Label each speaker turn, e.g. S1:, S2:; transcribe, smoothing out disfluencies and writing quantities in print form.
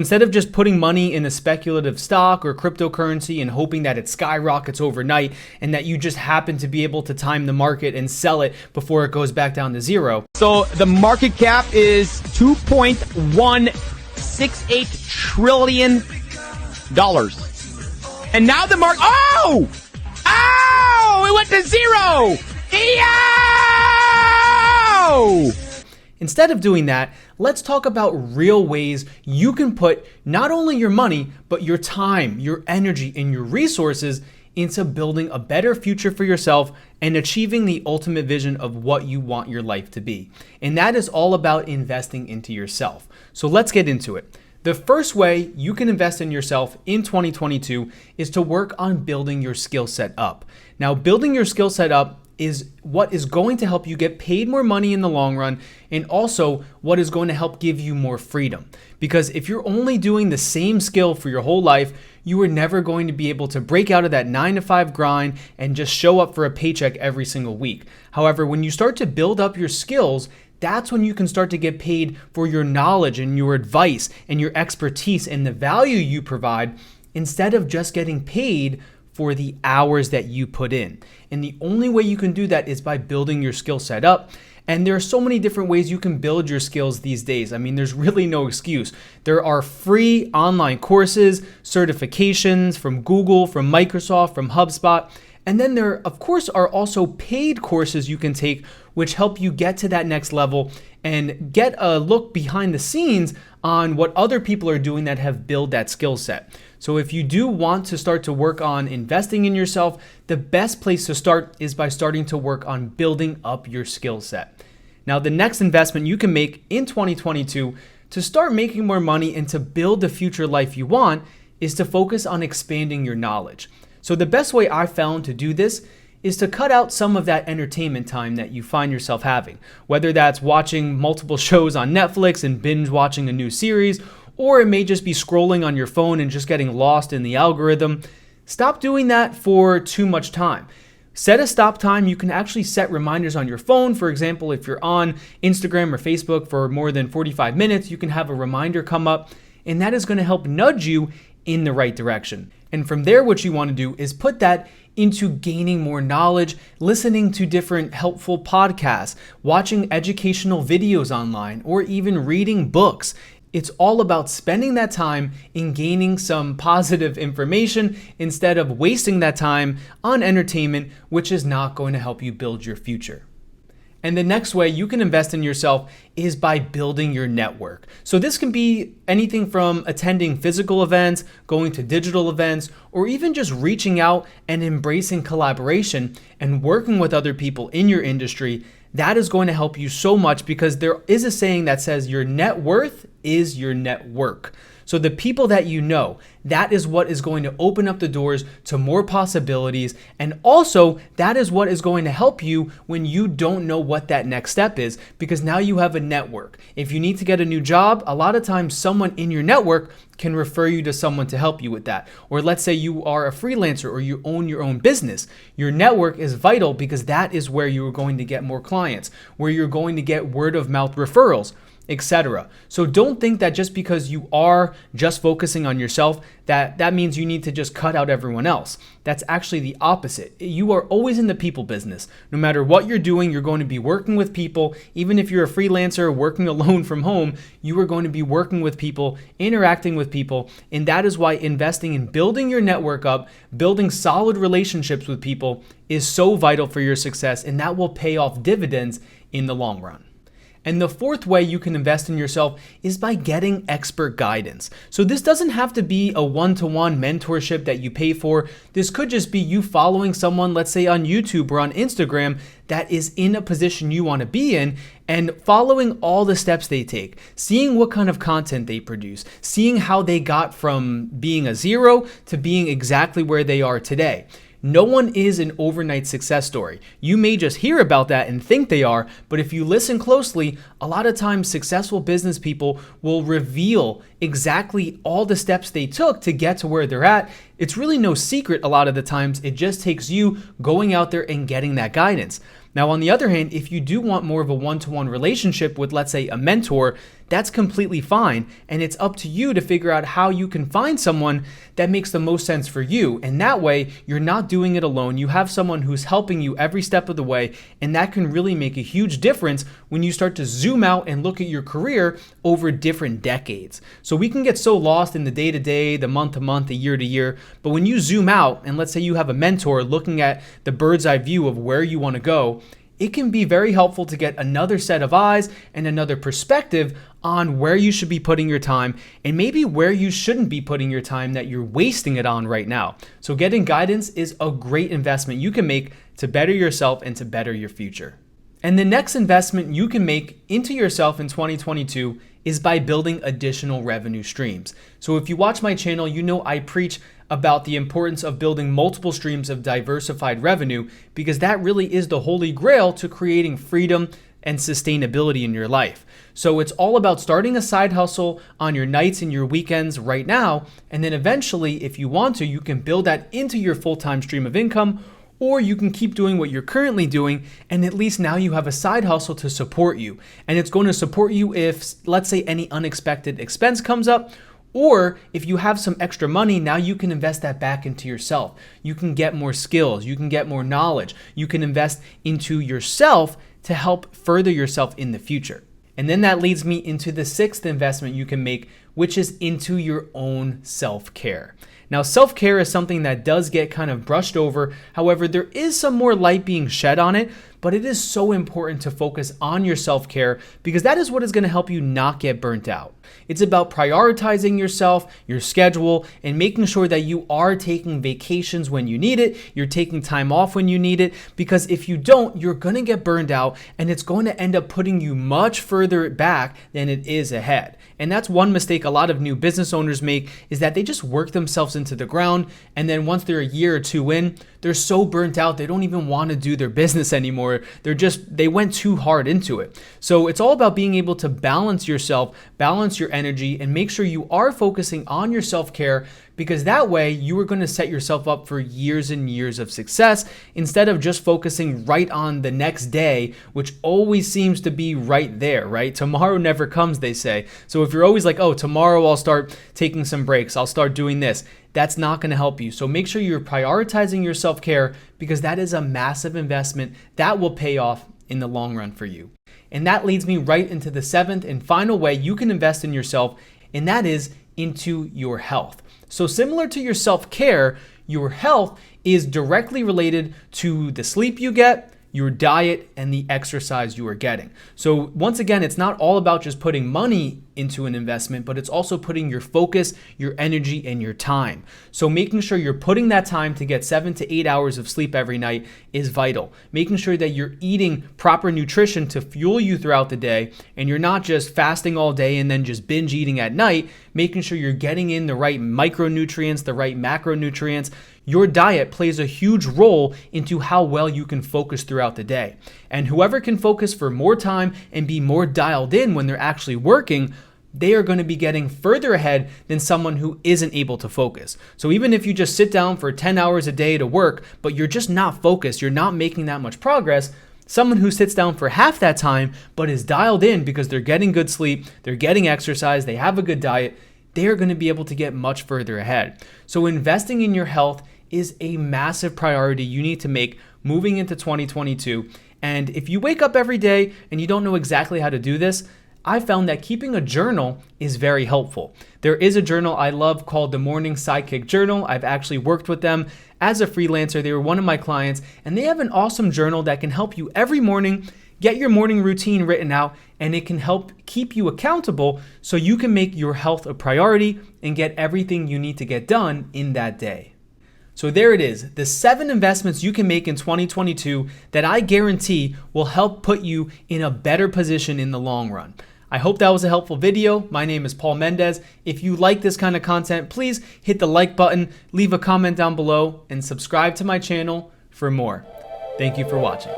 S1: Instead of just putting money in a speculative stock or cryptocurrency and hoping that it skyrockets overnight and that you just happen to be able to time the market and sell it before it goes back down to zero.
S2: So the market cap is $2.168 trillion. And now the market, it went to zero.
S1: Instead of doing that, let's talk about real ways you can put not only your money, but your time, your energy, and your resources into building a better future for yourself and achieving the ultimate vision of what you want your life to be. And that is all about investing into yourself. So let's get into it. The first way you can invest in yourself in 2022 is to work on building your skill set up. Now, building your skill set up is what is going to help you get paid more money in the long run, and also what is going to help give you more freedom. Because if you're only doing the same skill for your whole life, you are never going to be able to break out of that 9-to-5 grind and just show up for a paycheck every single week. However, when you start to build up your skills, that's when you can start to get paid for your knowledge and your advice and your expertise and the value you provide, instead of just getting paid for the hours that you put in. And the only way you can do that is by building your skill set up. And there are so many different ways you can build your skills these days. I mean, there's really no excuse. There are free online courses, certifications from Google, from Microsoft, from HubSpot. And then there, of course, are also paid courses you can take which help you get to that next level and get a look behind the scenes on what other people are doing that have built that skill set. So if you do want to start to work on investing in yourself, the best place to start is by starting to work on building up your skill set. Now, the next investment you can make in 2022 to start making more money and to build the future life you want is to focus on expanding your knowledge. So the best way I found to do this is to cut out some of that entertainment time that you find yourself having, whether that's watching multiple shows on Netflix and binge watching a new series, or it may just be scrolling on your phone and just getting lost in the algorithm. Stop doing that for too much time. Set a stop time. You can actually set reminders on your phone. For example, if you're on Instagram or Facebook for more than 45 minutes, you can have a reminder come up, and that is going to help nudge you in the right direction. And from there, what you want to do is put that into gaining more knowledge, listening to different helpful podcasts, watching educational videos online, or even reading books. It's all about spending that time in gaining some positive information instead of wasting that time on entertainment, which is not going to help you build your future. And the next way you can invest in yourself is by building your network. So this can be anything from attending physical events, going to digital events, or even just reaching out and embracing collaboration and working with other people in your industry. That is going to help you so much, because there is a saying that says your net worth is your network. So the people that you know, that is what is going to open up the doors to more possibilities. And also, that is what is going to help you when you don't know what that next step is, because now you have a network. If you need to get a new job, a lot of times someone in your network can refer you to someone to help you with that. Or let's say you are a freelancer or you own your own business. Your network is vital, because that is where you're going to get more clients, where you're going to get word of mouth referrals, etc. So don't think that just because you are just focusing on yourself, that means you need to just cut out everyone else. That's actually the opposite. You are always in the people business. No matter what you're doing, you're going to be working with people. Even if you're a freelancer working alone from home, you are going to be working with people, interacting with people. And that is why investing in building your network up, building solid relationships with people is so vital for your success, and that will pay off dividends in the long run. And the fourth way you can invest in yourself is by getting expert guidance. So this doesn't have to be a one-to-one mentorship that you pay for. This could just be you following someone, let's say on YouTube or on Instagram, that is in a position you want to be in, and following all the steps they take, seeing what kind of content they produce, seeing how they got from being a zero to being exactly where they are today. No one is an overnight success story. You may just hear about that and think they are, but if you listen closely, a lot of times successful business people will reveal exactly all the steps they took to get to where they're at. It's really no secret a lot of the times. It just takes you going out there and getting that guidance. Now, on the other hand, if you do want more of a one-to-one relationship with, let's say, a mentor, that's completely fine. And it's up to you to figure out how you can find someone that makes the most sense for you. And that way, you're not doing it alone. You have someone who's helping you every step of the way. And that can really make a huge difference when you start to zoom out and look at your career over different decades. So we can get so lost in the day-to-day, the month-to-month, the year-to-year. But when you zoom out, and let's say you have a mentor looking at the bird's eye view of where you want to go, it can be very helpful to get another set of eyes and another perspective on where you should be putting your time and maybe where you shouldn't be putting your time that you're wasting it on right now. So getting guidance is a great investment you can make to better yourself and to better your future. And the next investment you can make into yourself in 2022 is by building additional revenue streams. So if you watch my channel, you know I preach about the importance of building multiple streams of diversified revenue because that really is the holy grail to creating freedom and sustainability in your life. So it's all about starting a side hustle on your nights and your weekends right now, and then eventually, if you want to, you can build that into your full-time stream of income, or you can keep doing what you're currently doing, and at least now you have a side hustle to support you. And it's going to support you if, let's say, any unexpected expense comes up, or if you have some extra money, now you can invest that back into yourself. You can get more skills, you can get more knowledge, you can invest into yourself to help further yourself in the future. And then that leads me into the sixth investment you can make, which is into your own self-care. Now, self-care is something that does get kind of brushed over. However, there is some more light being shed on it, but it is so important to focus on your self-care because that is what is going to help you not get burnt out. It's about prioritizing yourself, your schedule, and making sure that you are taking vacations when you need it, you're taking time off when you need it, because if you don't, you're going to get burned out and it's going to end up putting you much further back than it is ahead. And that's one mistake a lot of new business owners make is that they just work themselves into the ground, and then once they're a year or two in, they're so burnt out they don't even want to do their business anymore. They went too hard into it. So it's all about being able to balance yourself, balance your energy, and make sure you are focusing on your self-care, because that way you are going to set yourself up for years and years of success instead of just focusing right on the next day, which always seems to be right there, right? Tomorrow never comes, they say. So if you're always like, oh, tomorrow I'll start taking some breaks, I'll start doing this, that's not going to help you. So make sure you're prioritizing your self-care because that is a massive investment that will pay off in the long run for you. And that leads me right into the seventh and final way you can invest in yourself, and that is into your health. So similar to your self-care, your health is directly related to the sleep you get, your diet, and the exercise you are getting. So once again, it's not all about just putting money into an investment, but it's also putting your focus, your energy, and your time. So making sure you're putting that time to get 7 to 8 hours of sleep every night is vital. Making sure that you're eating proper nutrition to fuel you throughout the day, and you're not just fasting all day and then just binge eating at night, making sure you're getting in the right micronutrients, the right macronutrients. Your diet plays a huge role into how well you can focus throughout the day. And whoever can focus for more time and be more dialed in when they're actually working, they are going to be getting further ahead than someone who isn't able to focus. So even if you just sit down for 10 hours a day to work, but you're just not focused, you're not making that much progress, someone who sits down for half that time but is dialed in because they're getting good sleep, they're getting exercise, they have a good diet, they are going to be able to get much further ahead. So investing in your health is a massive priority you need to make moving into 2022. And if you wake up every day and you don't know exactly how to do this, I found that keeping a journal is very helpful. There is a journal I love called the Morning Sidekick Journal. I've actually worked with them as a freelancer. They were one of my clients, and they have an awesome journal that can help you every morning get your morning routine written out, and it can help keep you accountable so you can make your health a priority and get everything you need to get done in that day. So there it is, the 7 investments you can make in 2022 that I guarantee will help put you in a better position in the long run. I hope that was a helpful video. My name is Paul Mendez. If you like this kind of content, please hit the like button, leave a comment down below, and subscribe to my channel for more. Thank you for watching.